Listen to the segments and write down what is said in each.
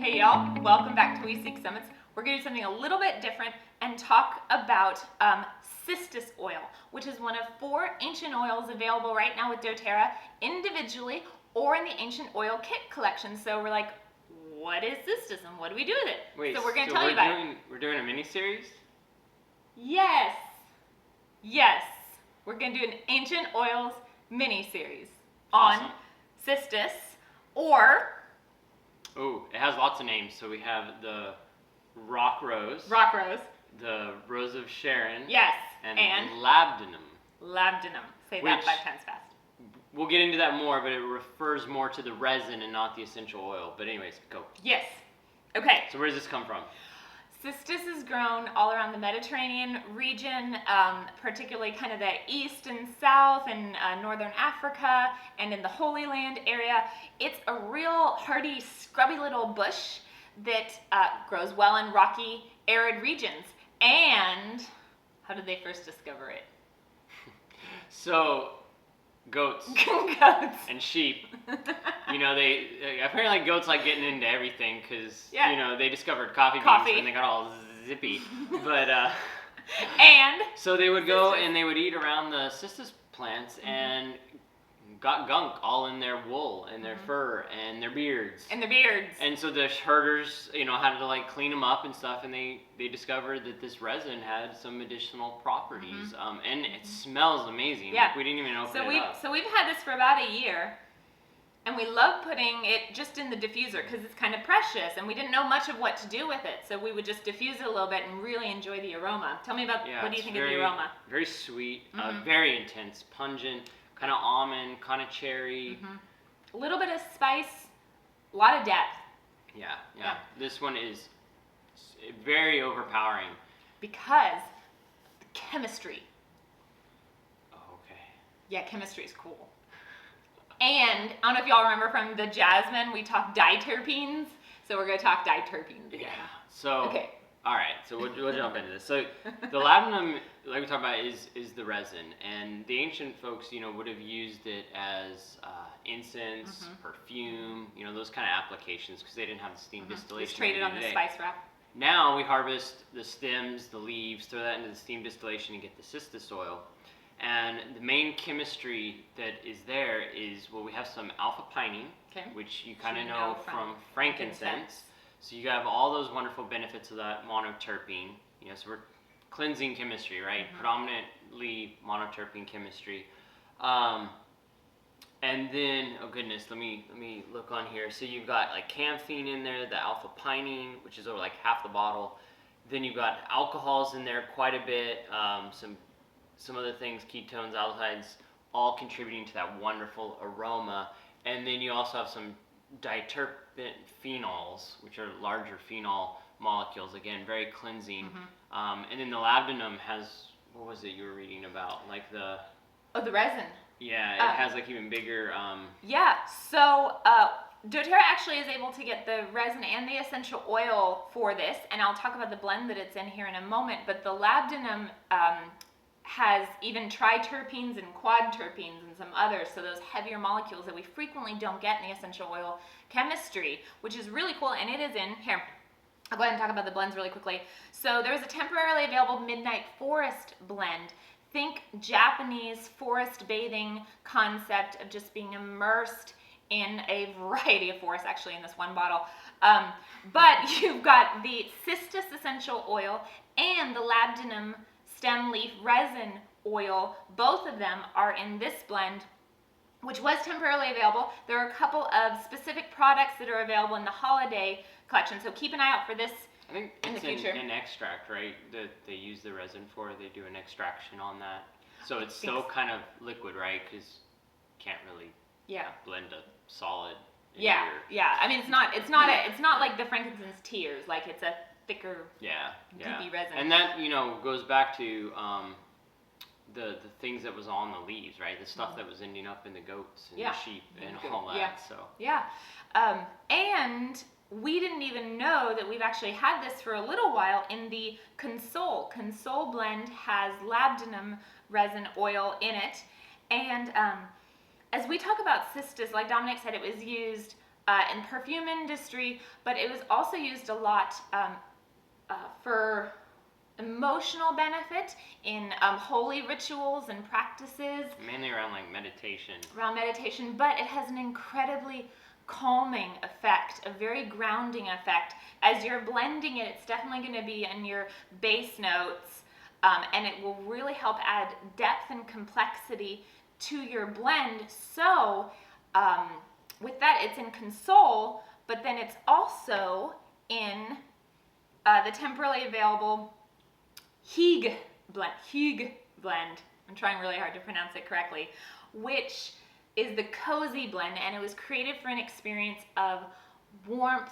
Hey y'all, welcome back to We Seek Summits. We're going to do something a little bit different and talk about Cistus oil, which is one of 4 ancient oils available right now with doTERRA individually or in the ancient oil kit collection. So we're like, what is Cistus and what do we do with it? Wait, so we're going to tell you about it. We're doing a mini-series? Yes. We're going to do an ancient oils mini-series Awesome. on Cistus or... Oh, it has lots of names. So we have the rock rose, the rose of Sharon, yes, and labdanum. Say that Which- 5 times fast. We'll get into that more, but it refers more to the resin and not the essential oil. But anyways, go. Yes. Okay. So where does this come from? Cistus is grown all around the Mediterranean region, particularly kind of the east and south and northern Africa and in the Holy Land area. It's a real hardy, scrubby little bush that grows well in rocky, arid regions. And how did they first discover it? So, goats Goats. and sheep. You know, they apparently goats like getting into everything because you know they discovered coffee beans and they got all zippy. But and so they would go and they would eat around the cistus plants and got gunk all in their wool and their fur and their beards. And so the herders, you know, had to like clean them up and stuff, and they discovered that this resin had some medicinal properties. And it smells amazing. Yeah. Like we didn't even open it up. So we've had this for about a year, and we love putting it just in the diffuser because it's kind of precious, and we didn't know much of what to do with it. So we would just diffuse it a little bit and really enjoy the aroma. Tell me about what do you think of the aroma? Very sweet, very intense, pungent, kind of almond, kind of cherry. A little bit of spice, a lot of depth. Yeah. This one is very overpowering. Because the chemistry. Oh, okay. Yeah, chemistry is cool. And I don't know if y'all remember from the jasmine, we talked diterpenes. So we're going to talk diterpenes again. Yeah. So, okay. All right. So we'll jump into this. So the labdanum, like we talked about, is the resin. And the ancient folks, you know, would have used it as incense, perfume, you know, those kind of applications because they didn't have the steam distillation. It's traded on the spice wrap. Now we harvest the stems, the leaves, throw that into the steam distillation and get the cistus oil. And the main chemistry that is there is, well, we have some alpha pinene, which you kind of know from frankincense. So you have all those wonderful benefits of that monoterpene. You know, so we're cleansing chemistry, right? Predominantly monoterpene chemistry. And then, oh goodness, let me look on here. So you've got like camphene in there, the alpha pinene, which is over like half the bottle. Then you've got alcohols in there quite a bit. Some other things, ketones, aldehydes, all contributing to that wonderful aroma. And then you also have some diterpenols, which are larger phenol molecules, again, very cleansing. And then the labdanum has, what was it you were reading about? Like the... Oh, the resin. Yeah, it has like even bigger... Yeah, so doTERRA actually is able to get the resin and the essential oil for this, and I'll talk about the blend that it's in here in a moment, but the labdanum has even triterpenes and quadterpenes and some others, so those heavier molecules that we frequently don't get in the essential oil chemistry, which is really cool, and it is in here. I'll go ahead and talk about the blends really quickly. So there's a temporarily available midnight forest blend. Think Japanese forest bathing concept of just being immersed in a variety of forests, actually in this one bottle. But you've got the Cistus essential oil and the labdanum stem leaf resin oil. Both of them are in this blend, which was temporarily available. There are a couple of specific products that are available in the holiday collection, so keep an eye out for this. I think in the future. An extract, right? That they use the resin for. They do an extraction on that, so it's still kind of liquid, right? Because you can't really blend a solid. Yeah. I mean, it's not like the frankincense tears. Like it's a thicker, goopy resin. And that, you know, goes back to the things that was on the leaves, right? The stuff that was ending up in the goats and the sheep and all that. And we didn't even know that we've actually had this for a little while in the Console. Console blend has labdanum resin oil in it. And as we talk about cistus, like Dominic said, it was used in perfume industry, but it was also used a lot for emotional benefit in holy rituals and practices. Mainly around like meditation. But it has an incredibly calming effect, a very grounding effect. As you're blending it, it's definitely going to be in your bass notes, and it will really help add depth and complexity to your blend. So with that, it's in console, but then it's also in the temporarily available Hyssop blend. I'm trying really hard to pronounce it correctly, which is the cozy blend, and it was created for an experience of warmth,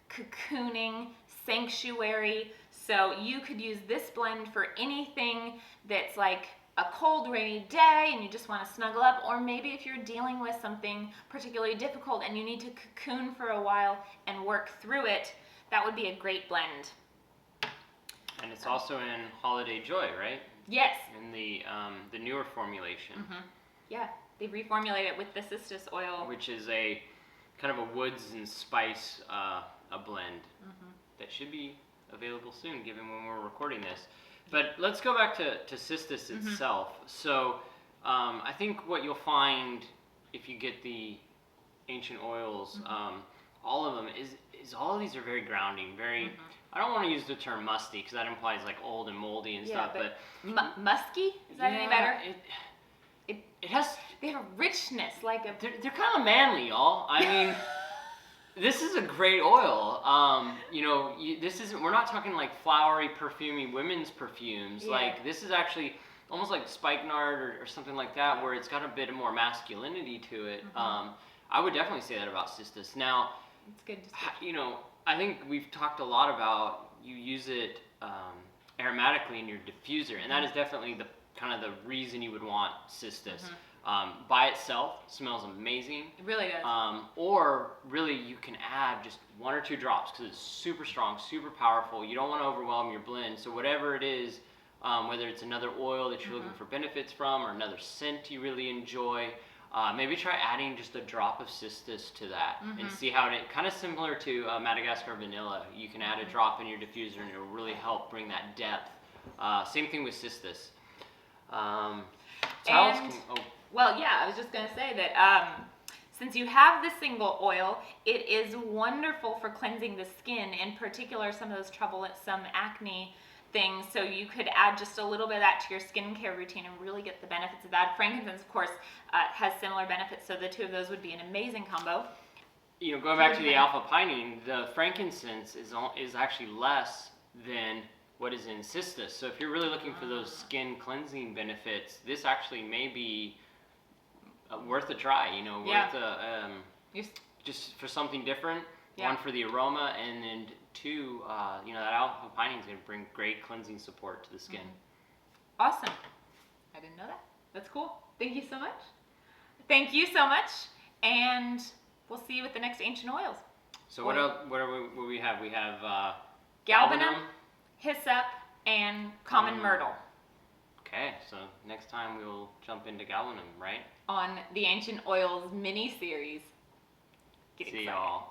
cocooning, sanctuary. So you could use this blend for anything that's like a cold, rainy day and you just want to snuggle up, or maybe if you're dealing with something particularly difficult and you need to cocoon for a while and work through it, that would be a great blend. And it's also in Holiday Joy, right? Yes. In the newer formulation. Mm-hmm. Yeah, they reformulate it with the Cistus oil, which is a kind of a woods and spice a blend that should be available soon, given when we're recording this. But let's go back to Cistus itself. So I think what you'll find if you get the ancient oils, all of them is all of these are very grounding, very. I don't want to use the term musty because that implies like old and moldy and stuff. But musky, is that any better? It has. They have a richness, like a. They're kind of manly, y'all. I mean, this is a great oil. This isn't. We're not talking like flowery, perfumey women's perfumes. Yeah. Like this is actually almost like spikenard or something like that, where it's got a bit more masculinity to it. I would definitely say that about Cistus. Now, it's good to see. I think we've talked a lot about you use it aromatically in your diffuser, and that is definitely the kind of the reason you would want Cistus. By itself, smells amazing. It really does. Or really, you can add just 1 or 2 drops because it's super strong, super powerful. You don't want to overwhelm your blend. So whatever it is, whether it's another oil that you're looking for benefits from or another scent you really enjoy, maybe try adding just a drop of Cistus to that and see how it, kind of similar to Madagascar vanilla. You can add a drop in your diffuser and it will really help bring that depth. Same thing with Cistus. Well, yeah, I was just going to say that since you have the single oil, it is wonderful for cleansing the skin, in particular some of those troublesome acne things. So you could add just a little bit of that to your skincare routine and really get the benefits of that. Frankincense, of course, has similar benefits, so the two of those would be an amazing combo. Going back to the alpha pinene, the frankincense is actually less than what is in Cistus. So if you're really looking for those skin cleansing benefits, this actually may be worth a try. Just for something different. One, for the aroma, and then 2, that alpha pinene is going to bring great cleansing support to the skin. Awesome. I didn't know that. That's cool. Thank you so much. Thank you so much, and we'll see you with the next ancient oils. So what we have? We have Galbanum, Hyssop, and Common Myrtle. Okay, so next time we will jump into Galbanum, right? On the Ancient Oils mini-series. Get excited. See y'all.